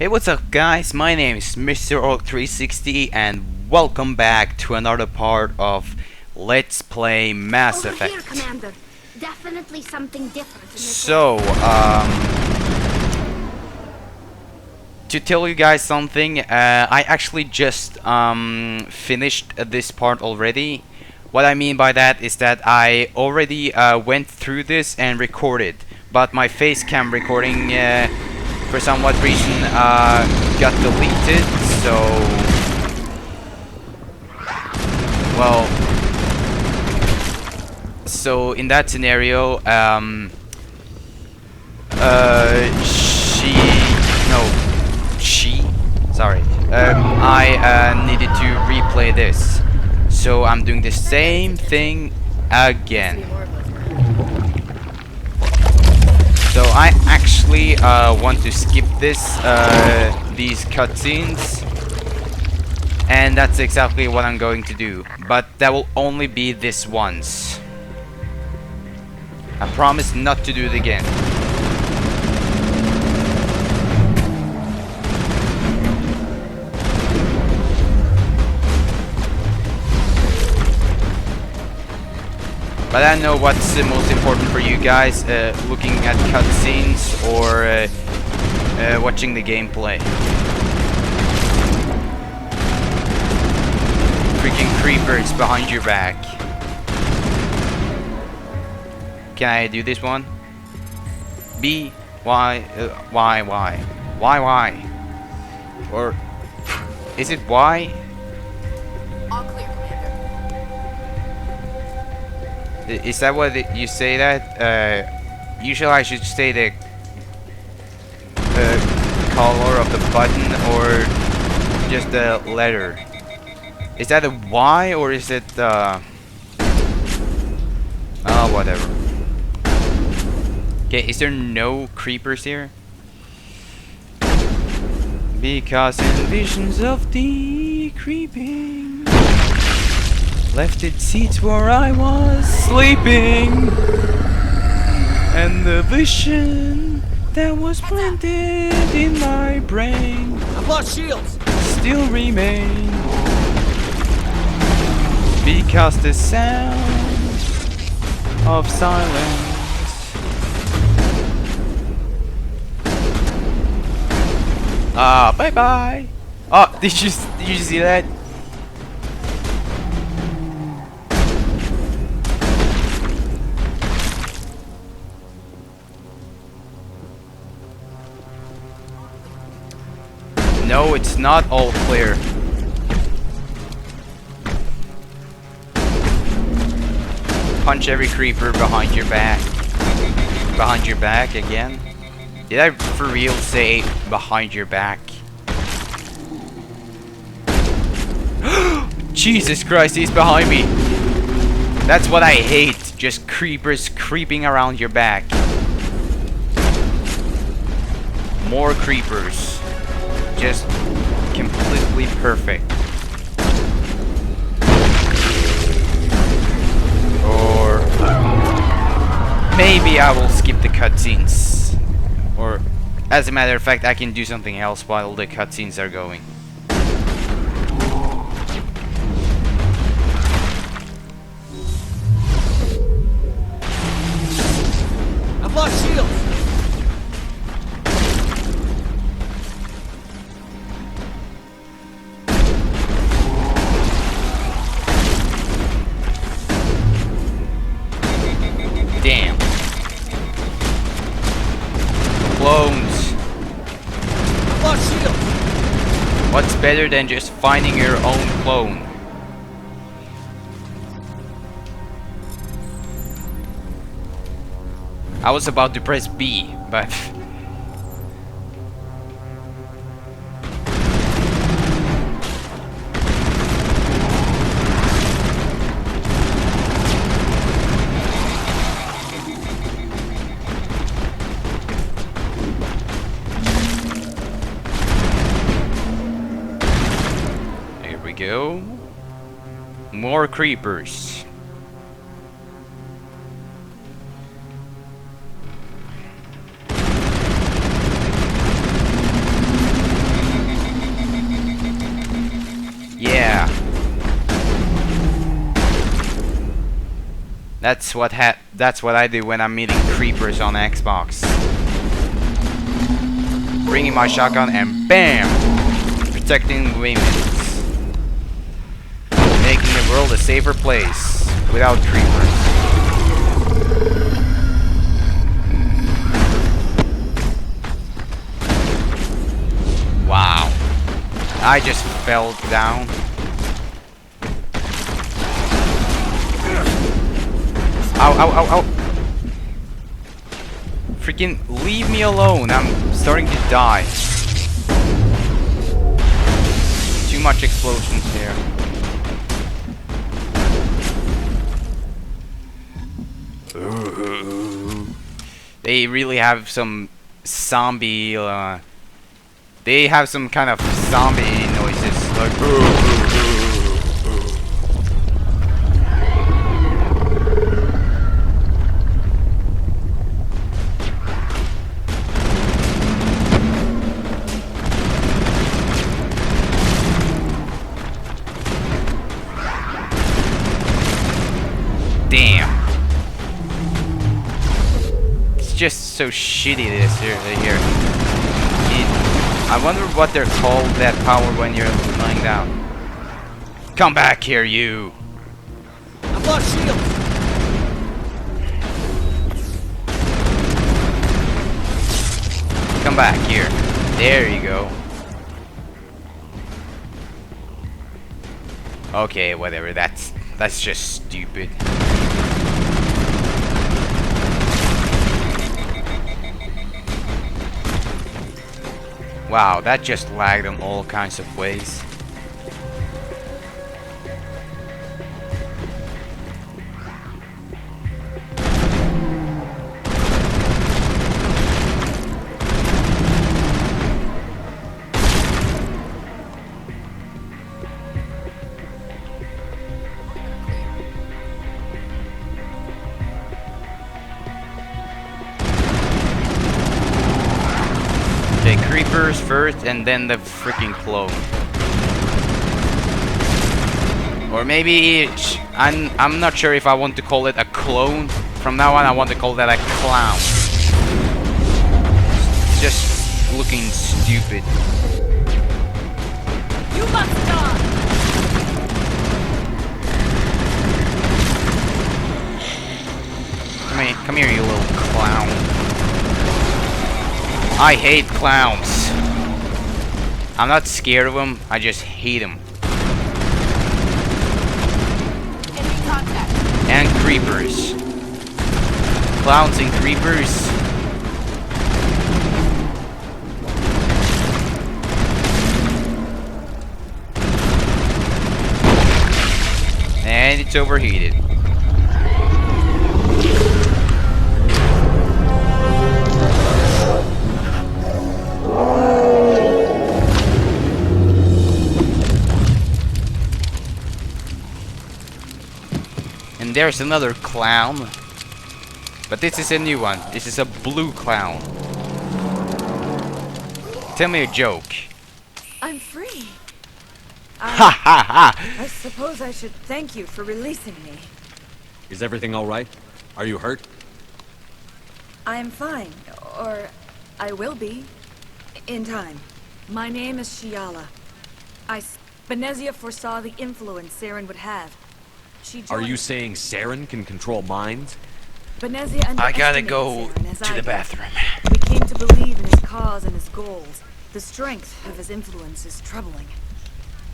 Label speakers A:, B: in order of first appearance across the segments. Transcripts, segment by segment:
A: Hey, what's up guys? My name is Mr. Orc 360 and welcome back to another part of Let's Play Mass
B: Over
A: Effect.
B: here, Commander. Definitely something different in this
A: So, to tell you guys something, I actually just finished this part already. What I mean by that is that I already went through this and recorded, but my face cam recording for somewhat reason got deleted, so well, so in that scenario I needed to replay this, so I'm doing the same thing again. So I actually want to skip these cutscenes, and that's exactly what I'm going to do. But that will only be this once. I promise not to do it again. But I know what's most important for you guys, looking at cutscenes or watching the gameplay. Freaking creepers behind your back. Can I do this one? B, Y, Y? Or is it Y?
B: All clear, Commander.
A: Is that what you say that? Usually I should say the color of the button or just the letter. Is that a Y or is it oh, whatever. Okay, is there no creepers here? Because in visions of the creeping left its seats where I was sleeping, and the vision that was planted in my brain
C: I've lost shields.
A: still remains. Because the sound of silence bye bye. Oh, did you see that? No, it's not all clear. Punch every creeper behind your back. Behind your back again? Did I for real say behind your back? Jesus Christ, he's behind me. That's what I hate. Just creepers creeping around your back. More creepers. Just completely perfect. Or maybe I will skip the cutscenes. Or as a matter of fact, I can do something else while the cutscenes are going.
C: I've lost shields.
A: Damn. Clones.
C: I've lost shields.
A: What's better than just finding your own clone? I was about to press B, but there we go. More creepers. That's what I do when I'm meeting creepers on Xbox. Bringing my shotgun and BAM! Protecting women. Making the world a safer place without creepers. Wow. I just fell down. Ow, ow, ow, ow. Freaking leave me alone. I'm starting to die. Too much explosions here. Ooh. They really have some zombie, they have some kind of zombie noises, like damn. It's just so shitty this here. I wonder what they're called, that power, when you're lying down. Come back here, you!
C: I've lost shields!
A: Come back here. There you go. Okay, whatever. That's just stupid. Wow, that just lagged in all kinds of ways. The creepers first and then the freaking clone. Or maybe I'm not sure if I want to call it a clone. From now on I want to call that a clown. It's just looking stupid.
B: You must die!
A: Come here, you little clown. I hate clowns. I'm not scared of them, I just hate them.
B: Enemy contact.
A: And creepers. Clowns and creepers. And it's overheated. And there's another clown. But this is a new one. This is a blue clown. Tell me a joke.
D: I'm free.
A: Ha ha ha!
D: I suppose I should thank you for releasing me.
C: Is everything all right? Are you hurt?
D: I'm fine, or I will be, in time. My name is Shiala. Benezia foresaw the influence Saren would have. She
C: Are you
D: joined-
C: saying Saren can control minds?
D: Benezia
A: I gotta
D: underestimated
A: go
D: Saren as
A: to
D: I
A: the
D: did.
A: bathroom.
D: We came to believe in his cause and his goals. The strength of his influence is troubling.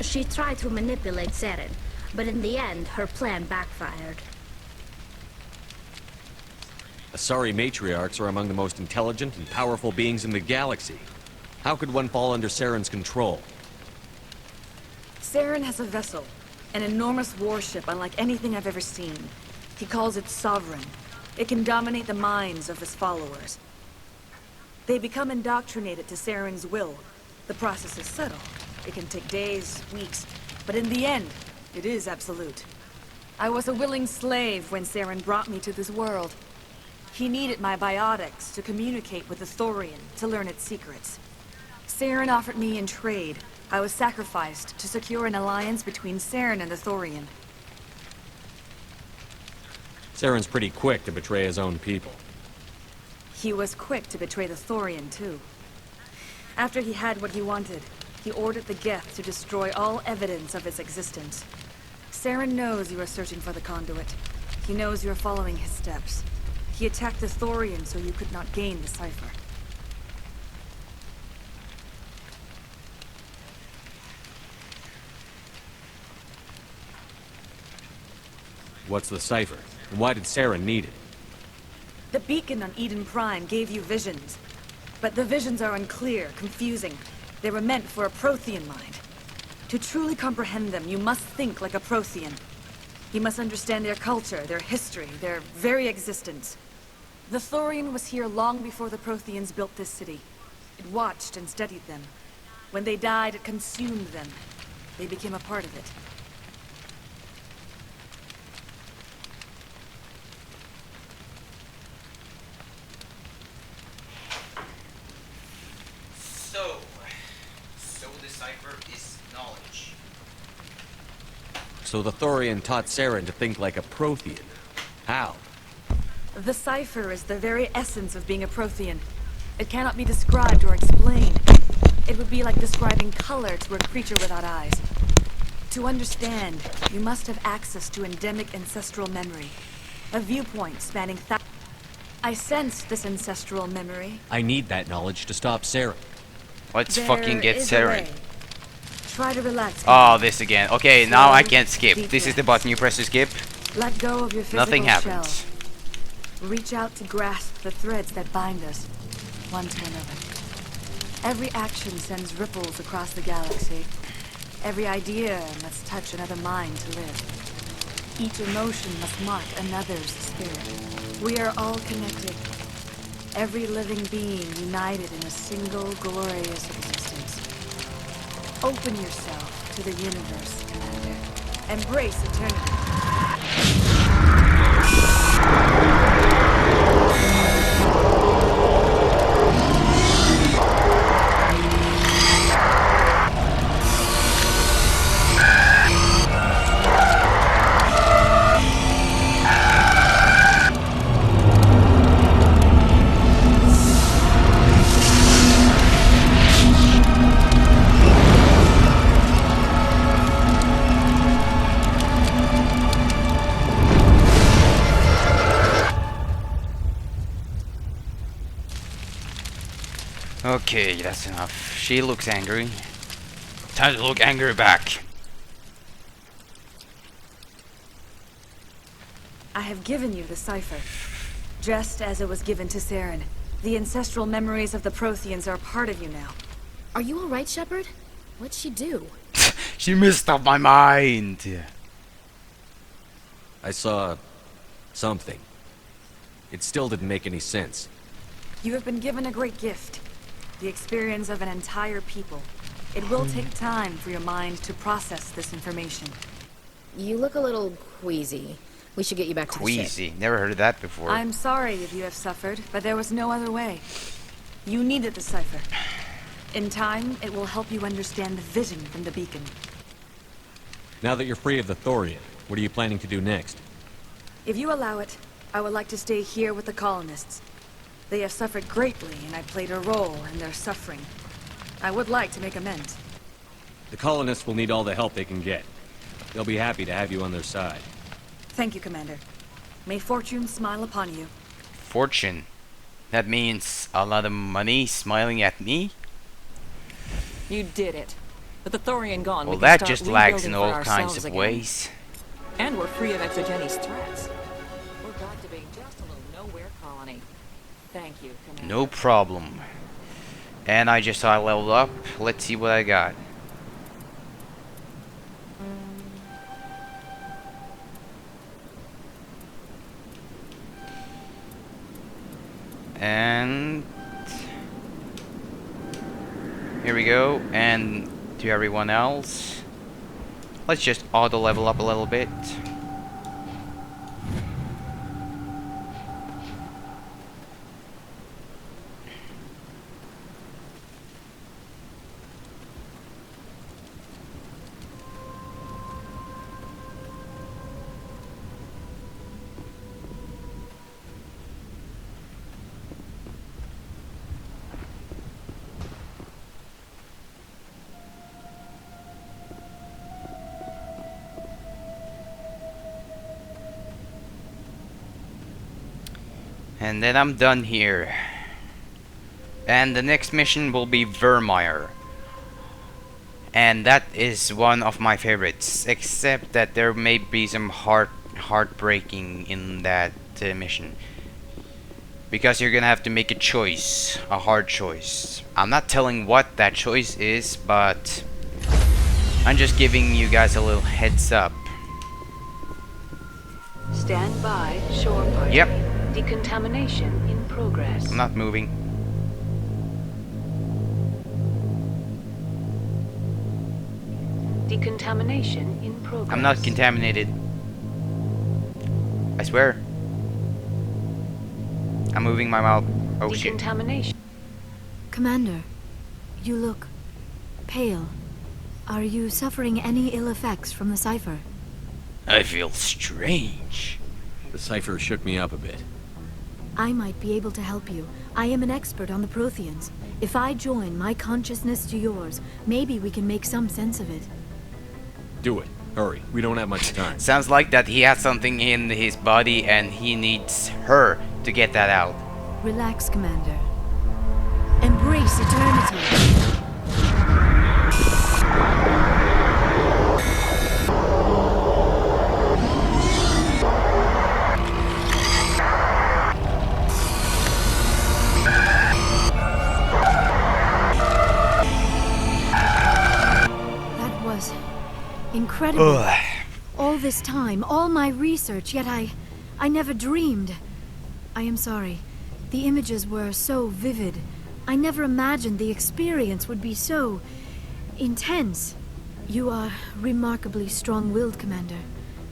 B: She tried to manipulate Saren, but in the end, her plan backfired.
C: Asari matriarchs are among the most intelligent and powerful beings in the galaxy. How could one fall under Saren's control?
D: Saren has a vessel, an enormous warship unlike anything I've ever seen. He calls it Sovereign. It can dominate the minds of his followers. They become indoctrinated to Saren's will. The process is subtle. It can take days, weeks, but in the end, it is absolute. I was a willing slave when Saren brought me to this world. He needed my biotics to communicate with the Thorian, to learn its secrets. Saren offered me in trade. I was sacrificed to secure an alliance between Saren and the Thorian.
C: Saren's pretty quick to betray his own people.
D: He was quick to betray the Thorian, too. After he had what he wanted, he ordered the Geth to destroy all evidence of its existence. Saren knows you are searching for the conduit. He knows you are following his steps. He attacked the Thorian so you could not gain the cipher.
C: What's the cipher? And why did Saren need it?
D: The beacon on Eden Prime gave you visions. But the visions are unclear, confusing. They were meant for a Prothean mind. To truly comprehend them, you must think like a Prothean. You must understand their culture, their history, their very existence. The Thorian was here long before the Protheans built this city. It watched and studied them. When they died, it consumed them. They became a part of it.
A: So the cipher is knowledge.
C: So the Thorian taught Saren to think like a Prothean. How?
D: The cipher is the very essence of being a Prothean. It cannot be described or explained. It would be like describing color to a creature without eyes. To understand, you must have access to endemic ancestral memory. A viewpoint spanning I sense this ancestral memory.
C: I need that knowledge to stop Saren.
A: Let's
D: There
A: fucking get
D: is a
A: Saren.
D: way. Try to relax.
A: Oh, this again. Okay, now I
D: Slow,
A: can't skip.
D: deep
A: This is the
D: breaths.
A: button you press to skip.
D: Let go of your physical
A: Nothing
D: shell.
A: happens.
D: Reach out to grasp the threads that bind us, one to another. Every action sends ripples across the galaxy. Every idea must touch another mind to live. Each emotion must mark another's spirit. We are all connected. Every living being united in a single glorious existence. Open yourself to the universe, Commander. Embrace eternity.
A: Okay, that's enough. She looks angry. Time to look angry back.
D: I have given you the cipher, just as it was given to Saren. The ancestral memories of the Protheans are part of you now.
B: Are you alright, Shepard? What'd she do?
A: She messed up my mind.
C: I saw... something. It still didn't make any sense.
D: You have been given a great gift. The experience of an entire people. It will take time for your mind to process this information.
B: You look a little queasy. We should get you back to the ship.
A: Queasy. Never heard of that before.
D: I'm sorry if you have suffered, but there was no other way. You needed the cipher. In time, it will help you understand the vision from the beacon.
C: Now that you're free of the Thorian, what are you planning to do next?
D: If you allow it, I would like to stay here with the colonists. They have suffered greatly, and I played a role in their suffering. I would like to make amends.
C: The colonists will need all the help they can get. They'll be happy to have you on their side.
D: Thank you, Commander. May fortune smile upon you.
A: Fortune. That means a lot of money smiling at me?
E: You did it. With the Thorian gone,
A: Well,
E: we can
A: that
E: start
A: just lags in
E: rebuilding for
A: all kinds
E: ourselves
A: of
E: again.
A: ways.
E: And we're free of Exogenes' threats. We're back to being just a little nowhere colony. Thank you, Commander.
A: No problem. And I just saw I leveled up. Let's see what I got. And here we go. And to everyone else, let's just auto level up a little bit. And then I'm done here. And the next mission will be Vermeer. And that is one of my favorites, except that there may be some heartbreaking in that mission. Because you're gonna have to make a choice, a hard choice. I'm not telling what that choice is, but I'm just giving you guys a little heads up.
F: Stand by, shore party.
A: Yep.
F: Decontamination in progress.
A: I'm not moving.
F: Decontamination in progress.
A: I'm not contaminated. I swear. I'm moving my mouth. Oh shit.
F: Decontamination.
B: Commander, you look pale. Are you suffering any ill effects from the cipher?
A: I feel strange.
C: The cipher shook me up a bit.
B: I might be able to help you. I am an expert on the Protheans. If I join my consciousness to yours, maybe we can make some sense of it.
C: Do it. Hurry. We don't have much time.
A: Sounds like that he has something in his body and he needs her to get that out.
B: Relax, Commander. Embrace eternity. That was incredible.
A: Ugh.
B: All this time, all my research, yet I never dreamed. I am sorry. The images were so vivid. I never imagined the experience would be so intense. You are remarkably strong-willed, Commander.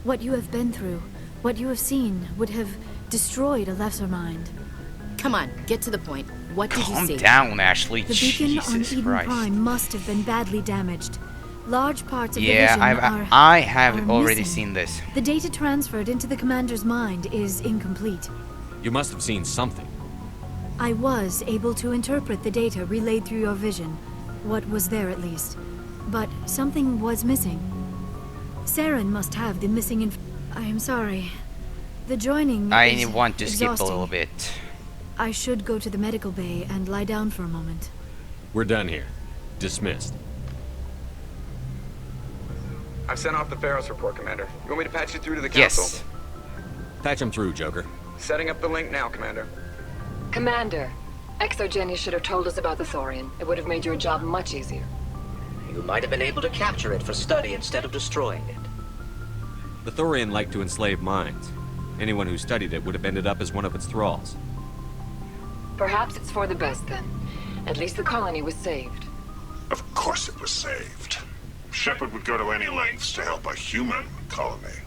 B: What you have been through, what you have seen, would have destroyed a lesser mind.
G: Come on, get to the point. What did you
A: Calm
G: see?
A: down, Ashley.
B: The beacon on
A: Jesus
B: Eden
A: Christ.
B: Prime must have been badly damaged. Large parts of the
A: Yeah,
B: vision
A: I have
B: are
A: already
B: missing.
A: seen this.
B: The data transferred into the Commander's mind is incomplete.
C: You must have seen something.
B: I was able to interpret the data relayed through your vision. What was there, at least. But something was missing. Saren must have the missing I am sorry. The joining
A: I
B: is
A: want to skip a
B: exhausting.
A: little bit.
B: I should go to the medical bay and lie down for a moment.
C: We're done here. Dismissed.
H: I've sent off the Pharos report, Commander. You want me to patch you through to the
A: Yes.
H: council?
C: Patch him through, Joker.
H: Setting up the link now, Commander.
I: Commander, Exogeny should have told us about the Thorian. It would have made your job much easier.
J: You might have been able to capture it for study instead of destroying it.
C: The Thorian liked to enslave minds. Anyone who studied it would have ended up as one of its thralls.
I: Perhaps it's for the best then. At least the colony was saved.
K: Of course it was saved. Shepard would go to any lengths to help a human colony.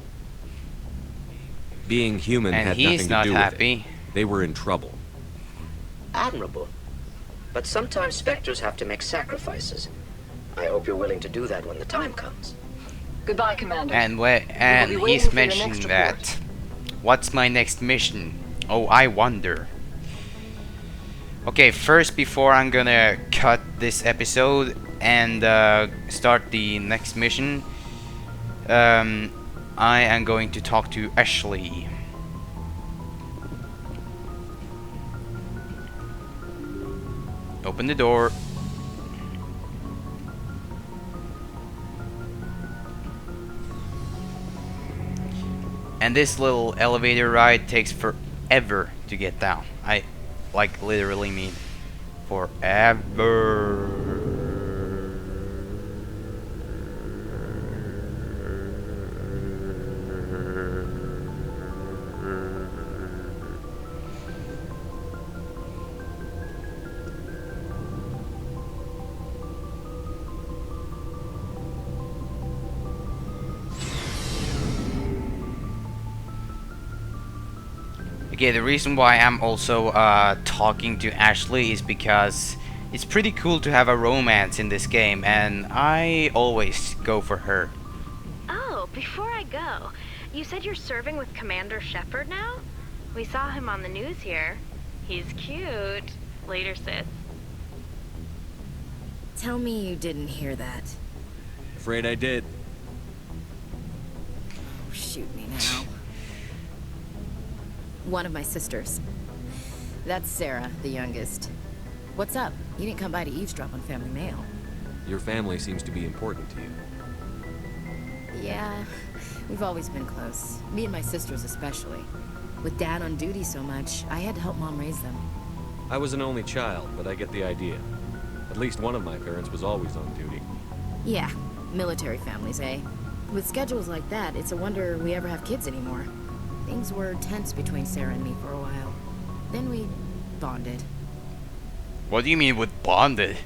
C: Being human
A: And
C: had
A: he's
C: nothing
A: not
C: to do
A: happy.
C: with it. They were in trouble.
J: Admirable. But sometimes Spectres have to make sacrifices. I hope you're willing to do that when the time comes.
I: Goodbye, Commander.
A: And
I: waiting
A: he's
I: for your
A: mentioning
I: next
A: that. What's my next mission? Oh, I wonder. Okay, first, before I'm gonna cut this episode and start the next mission, I am going to talk to Ashley. Open the door. And this little elevator ride takes forever to get down. I like literally mean forever. Okay, the reason why I'm also talking to Ashley is because it's pretty cool to have a romance in this game, and I always go for her.
L: Oh, before I go, you said you're serving with Commander Shepard now? We saw him on the news here. He's cute. Later, sis.
G: Tell me you didn't hear that.
C: Afraid I did.
G: Oh, shoot me now. One of my sisters. That's Sarah, the youngest. What's up? You didn't come by to eavesdrop on family mail.
C: Your family seems to be important to you.
G: Yeah, we've always been close. Me and my sisters especially. With Dad on duty so much, I had to help Mom raise them.
C: I was an only child, but I get the idea. At least one of my parents was always on duty.
G: Yeah, military families, eh? With schedules like that, it's a wonder we ever have kids anymore. Things were tense between Sarah and me for a while. Then we bonded.
A: What do you mean with bonded?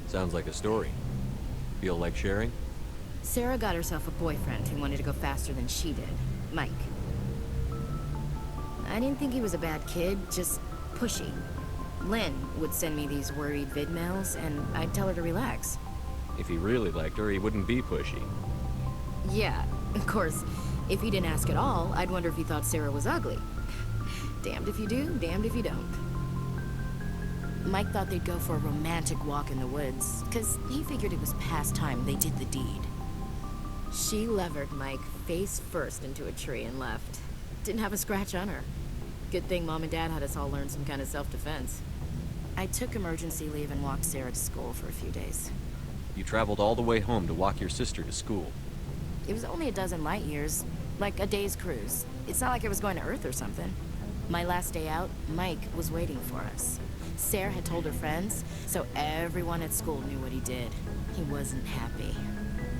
C: Sounds like a story. Feel like sharing?
G: Sarah got herself a boyfriend who wanted to go faster than she did. Mike. I didn't think he was a bad kid, just pushy. Lynn would send me these worried vid mails, and I'd tell her to relax.
C: If he really liked her, he wouldn't be pushy.
G: Yeah, of course. If he didn't ask at all, I'd wonder if he thought Sarah was ugly. Damned if you do, damned if you don't. Mike thought they'd go for a romantic walk in the woods, because he figured it was past time they did the deed. She levered Mike face first into a tree and left. Didn't have a scratch on her. Good thing Mom and Dad had us all learn some kind of self-defense. I took emergency leave and walked Sarah to school for a few days.
C: You traveled all the way home to walk your sister to school.
G: It was only a dozen light years, like a day's cruise. It's not like I was going to Earth or something. My last day out, Mike was waiting for us. Sarah had told her friends, so everyone at school knew what he did. He wasn't happy.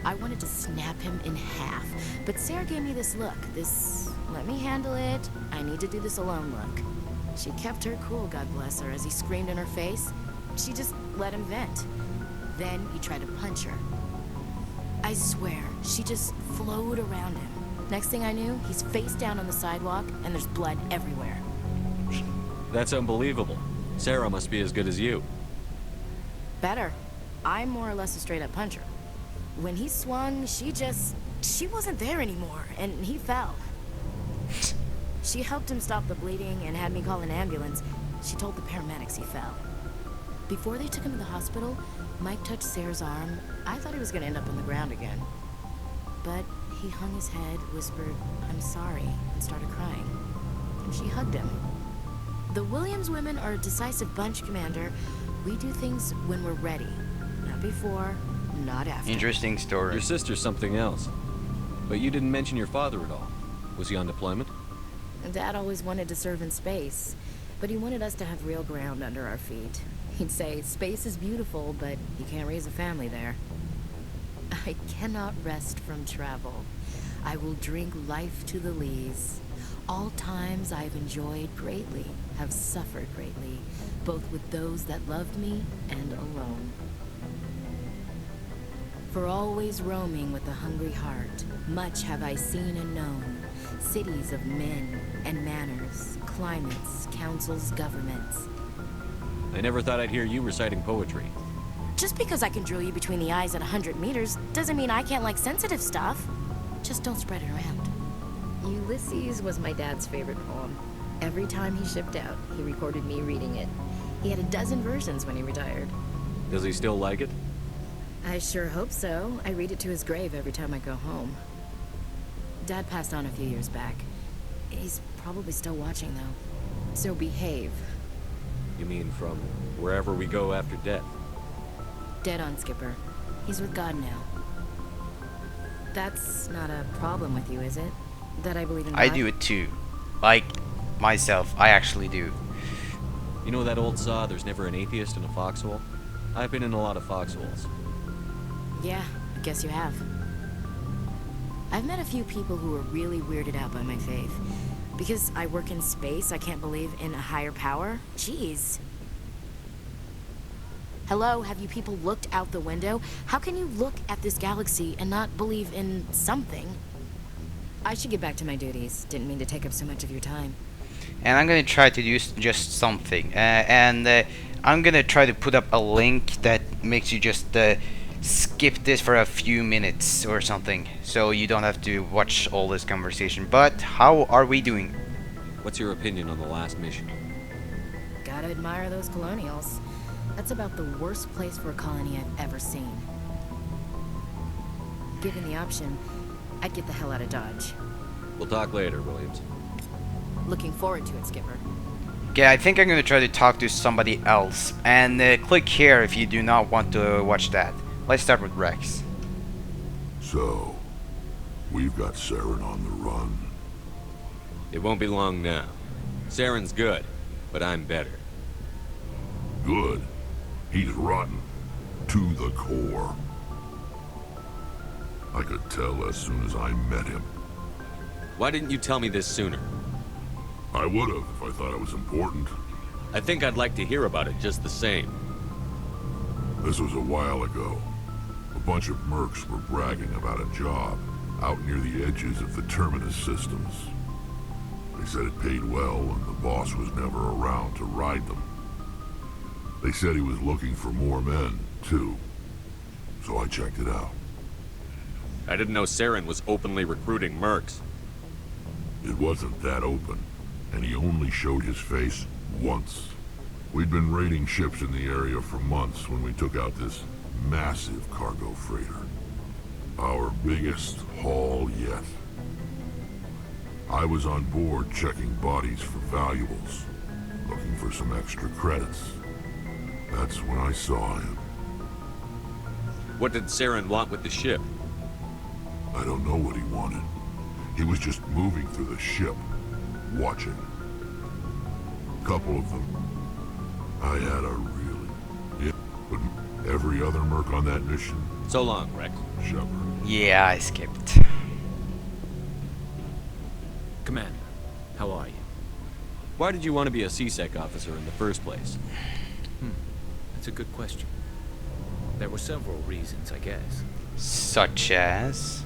G: I wanted to snap him in half, but Sarah gave me this look, this let me handle it, I need to do this alone look. She kept her cool, God bless her, as he screamed in her face. She just let him vent. Then he tried to punch her. I swear, she just flowed around him. Next thing I knew, he's face down on the sidewalk, and there's blood everywhere.
C: That's unbelievable. Sarah must be as good as you.
G: Better. I'm more or less a straight-up puncher. When he swung, she wasn't there anymore, and he fell. She helped him stop the bleeding and had me call an ambulance. She told the paramedics he fell. Before they took him to the hospital, Mike touched Sarah's arm. I thought he was gonna end up on the ground again. But he hung his head, whispered, "I'm sorry," and started crying. And she hugged him. The Williams women are a decisive bunch, Commander. We do things when we're ready. Not before, not after.
A: Interesting story.
C: Your sister's something else. But you didn't mention your father at all. Was he on deployment?
G: Dad always wanted to serve in space, but he wanted us to have real ground under our feet. He'd say, space is beautiful, but you can't raise a family there. I cannot rest from travel. I will drink life to the lees. All times I've enjoyed greatly, have suffered greatly, both with those that loved me and alone. For always roaming with a hungry heart, much have I seen and known, cities of men and manners, climates, councils, governments.
C: I never thought I'd hear you reciting poetry.
G: Just because I can drill you between the eyes at 100 meters doesn't mean I can't like sensitive stuff. Just don't spread it around. Ulysses was my dad's favorite poem. Every time he shipped out, he recorded me reading it. He had a dozen versions when he retired.
C: Does he still like it?
G: I sure hope so. I read it to his grave every time I go home. Dad passed on a few years back. He's probably still watching, though. So behave.
C: You mean from wherever we go after death?
G: Dead on, Skipper. He's with God now. That's not a problem with you, is it? That I believe in God?
A: I do it too. Like, myself, I actually do.
C: You know that old saw, there's never an atheist in a foxhole? I've been in a lot of foxholes.
G: Yeah, I guess you have. I've met a few people who are really weirded out by my faith. Because I work in space, I can't believe in a higher power? Jeez. Hello, have you people looked out the window? How can you look at this galaxy and not believe in something? I should get back to my duties. Didn't mean to take up so much of your time.
A: And I'm gonna try to do just something. I'm gonna try to put up a link that makes you just skip this for a few minutes or something, so you don't have to watch all this conversation. But how are we doing?
C: What's your opinion on the last mission?
G: Gotta admire those colonials. That's about the worst place for a colony I've ever seen. Given the option, I'd get the hell out of Dodge.
C: We'll talk later, Williams.
G: Looking forward to it, Skipper.
A: Okay, I think I'm gonna try to talk to somebody else. And click here if you do not want to watch that. Let's start with Rex.
K: So, we've got Saren on the run.
C: It won't be long now. Saren's good, but I'm better.
K: Good. He's rotten. To the core. I could tell as soon as I met him.
C: Why didn't you tell me this sooner?
K: I would have if I thought it was important.
C: I think I'd like to hear about it just the same.
K: This was a while ago. A bunch of mercs were bragging about a job out near the edges of the Terminus systems. They said it paid well and the boss was never around to ride them. They said he was looking for more men, too. So I checked it out.
C: I didn't know Saren was openly recruiting mercs.
K: It wasn't that open, and he only showed his face once. We'd been raiding ships in the area for months when we took out this massive cargo freighter. Our biggest haul yet. I was on board checking bodies for valuables, looking for some extra credits. That's when I saw him.
C: What did Saren want with the ship?
K: I don't know what he wanted. He was just moving through the ship, watching. Couple of them. I had a really... Yeah, but every other merc on that mission...
C: So long, Rex.
K: Shepard.
A: Yeah, I skipped.
M: Commander, how are you?
C: Why did you want to be a CSEC officer in the first place?
M: That's a good question. There were several reasons, I guess.
A: Such as?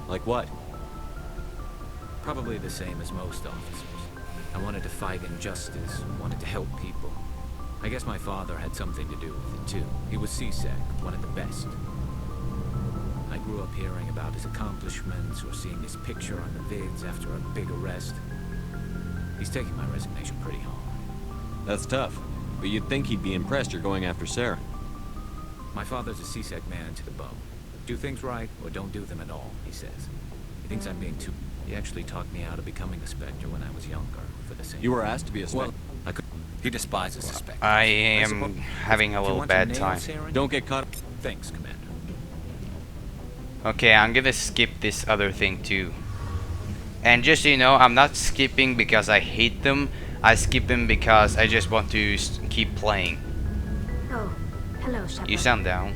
C: Like what?
M: Probably the same as most officers. I wanted to fight injustice, wanted to help people. I guess my father had something to do with it too. He was CSEC, one of the best. I grew up hearing about his accomplishments or seeing his picture on the vids after a big arrest. He's taking my resignation pretty hard.
C: That's tough. But you'd think he'd be impressed you're going after Saren.
M: My father's a CSEC man to the bone. Do things right or don't do them at all, he says. He thinks I'm being too... He actually talked me out of becoming a Spectre when I was younger, for the same...
C: You were asked to be a Spectre?
M: Well, I could... He despises the Spectre.
A: I am having a little bad time.
C: Don't get caught...
M: Thanks, Commander.
A: Okay, I'm gonna skip this other thing too. And just so you know, I'm not skipping because I hate them. I skip them because I just want to keep playing.
B: Oh, hello, Shepard.
A: You sound down.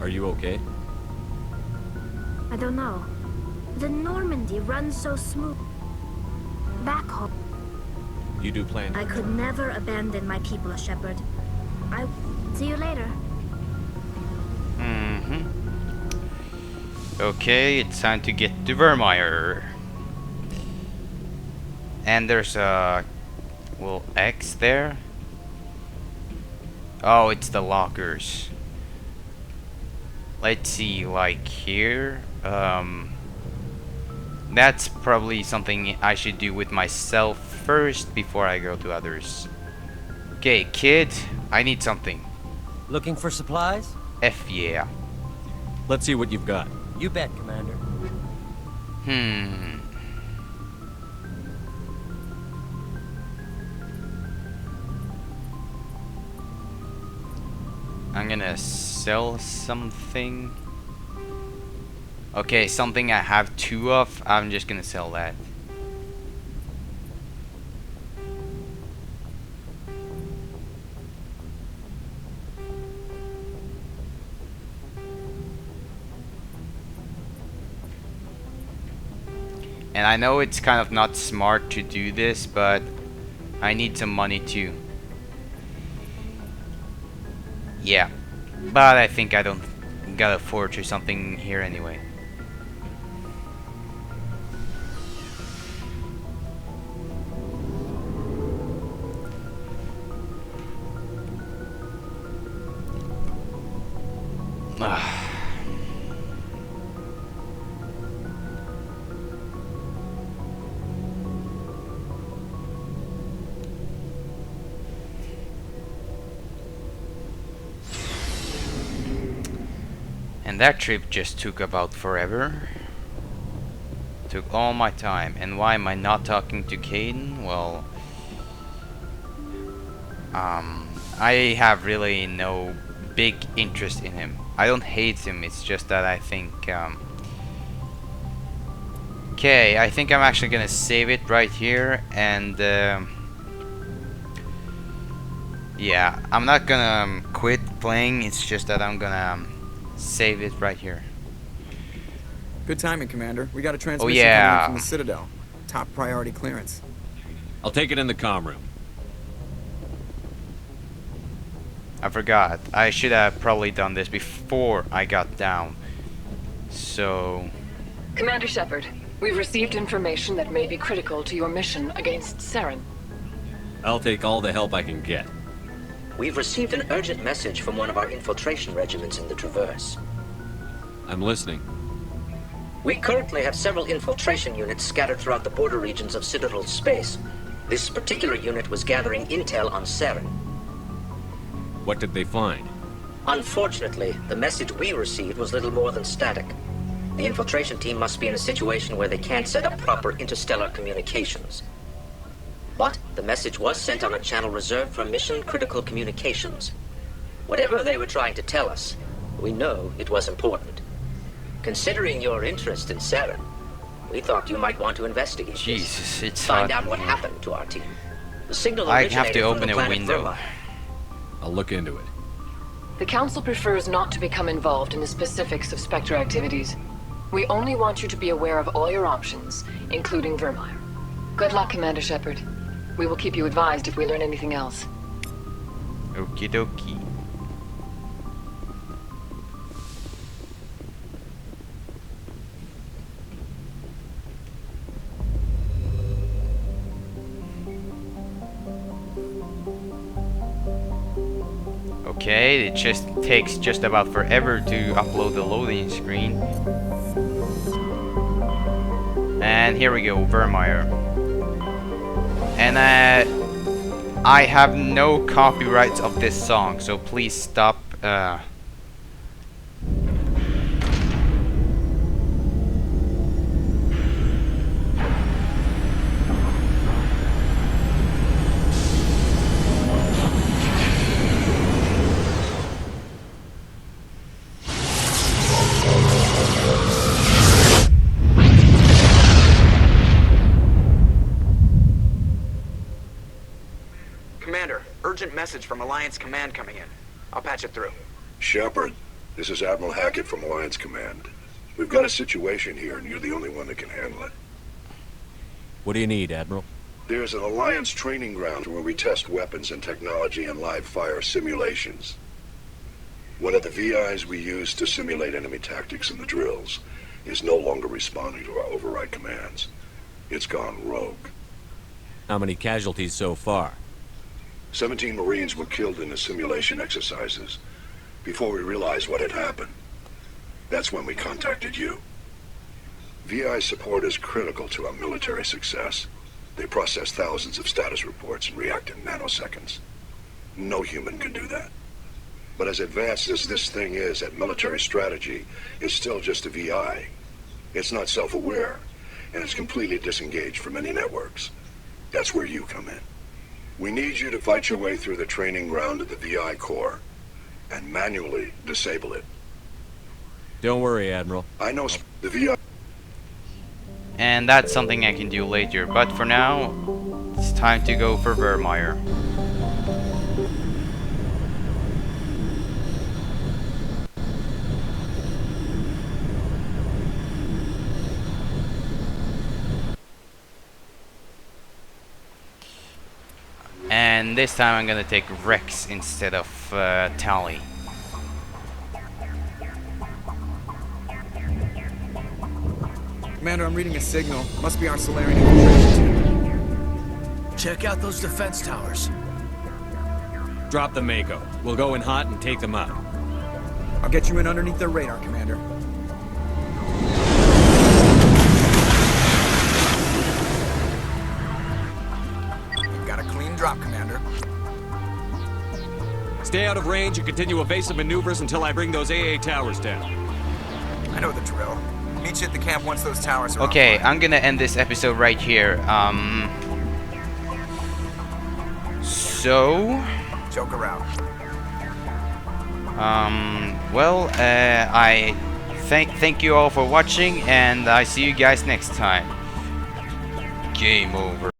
C: Are you okay?
B: I don't know. The Normandy runs so smooth. Back home.
C: You do plan...
B: I could never abandon my people, Shepard. I... See you later.
A: Okay, it's time to get to Vermeer. And there's a little X there. Oh, it's the lockers. Let's see, like here. That's probably something I should do with myself first before I go to others. Okay, kid, I need something.
N: Looking for supplies?
A: F yeah.
C: Let's see what you've got.
N: You bet, Commander.
A: I'm gonna sell something. Okay, something I have two of. I'm just gonna sell that. And I know it's kind of not smart to do this, but I need some money too. Yeah, but I think I don't gotta forge or something here anyway. And that trip just took about forever. Took all my time. And why am I not talking to Caden? Well, I have really no big interest in him. I don't hate him, it's just that I think, okay, I think I'm actually gonna save it right here, and, yeah, I'm not gonna quit playing, it's just that I'm gonna save it right here.
H: Good timing, Commander. We got a transmission coming in from the Citadel. Top priority clearance.
C: I'll take it in the comm room.
A: I forgot. I should have probably done this before I got down. So...
I: Commander Shepard, we've received information that may be critical to your mission against Saren.
C: I'll take all the help I can get.
J: We've received an urgent message from one of our infiltration regiments in the Traverse.
C: I'm listening.
J: We currently have several infiltration units scattered throughout the border regions of Citadel space. This particular unit was gathering intel on Saren.
C: What did they find?
J: Unfortunately, the message we received was little more than static. The infiltration team must be in a situation where they can't set up proper interstellar communications. But the message was sent on a channel reserved for mission-critical communications. Whatever they were trying to tell us, we know it was important. Considering your interest in Saren, we thought you might want to investigate
A: Jesus, it's
J: find
A: hot.
J: out what happened to our team. The signal
A: I have to
J: originated from
A: open
J: the
A: a
J: planet
A: window.
J: Verma.
C: I'll look into it.
I: The Council prefers not to become involved in the specifics of Spectre activities. We only want you to be aware of all your options, including Vermeer. Good luck, Commander Shepard. We will keep you advised if we learn anything else.
A: Okie dokie. Okay, it just takes just about forever to upload the loading screen. And here we go, Vermeer. And I have no copyrights of this song, so please stop.
H: Commander, urgent message from Alliance Command coming in. I'll patch it through.
K: Shepard, this is Admiral Hackett from Alliance Command. We've got a situation here, and you're the only one that can handle it.
C: What do you need, Admiral?
K: There's an Alliance training ground where we test weapons and technology in live-fire simulations. One of the VIs we use to simulate enemy tactics in the drills is no longer responding to our override commands. It's gone rogue.
C: How many casualties so far?
K: 17 Marines were killed in the simulation exercises before we realized what had happened. That's when we contacted you. VI support is critical to our military success. They process thousands of status reports and react in nanoseconds. No human can do that. But as advanced as this thing is at military strategy, it's still just a VI. It's not self-aware, and it's completely disengaged from any networks. That's where you come in. We need you to fight your way through the training ground of the VI core and manually disable it.
C: Don't worry, Admiral.
K: I know the VI...
A: And that's something I can do later, but for now, it's time to go for Vermeer. And this time I'm gonna take Rex instead of Tally.
H: Commander, I'm reading a signal. Must be our Solarian infiltration team.
O: Check out those defense towers.
C: Drop the Mako. We'll go in hot and take them out.
H: I'll get you in underneath their radar, Commander. You've got a clean drop, Commander.
C: Stay out of range and continue evasive maneuvers until I bring those AA towers down.
H: I know the drill. Meet you at the camp once those towers are
A: Okay,
H: offline.
A: I'm gonna end this episode right here. So...
H: Joker out.
A: Well, I thank you all for watching, and I see you guys next time. Game over.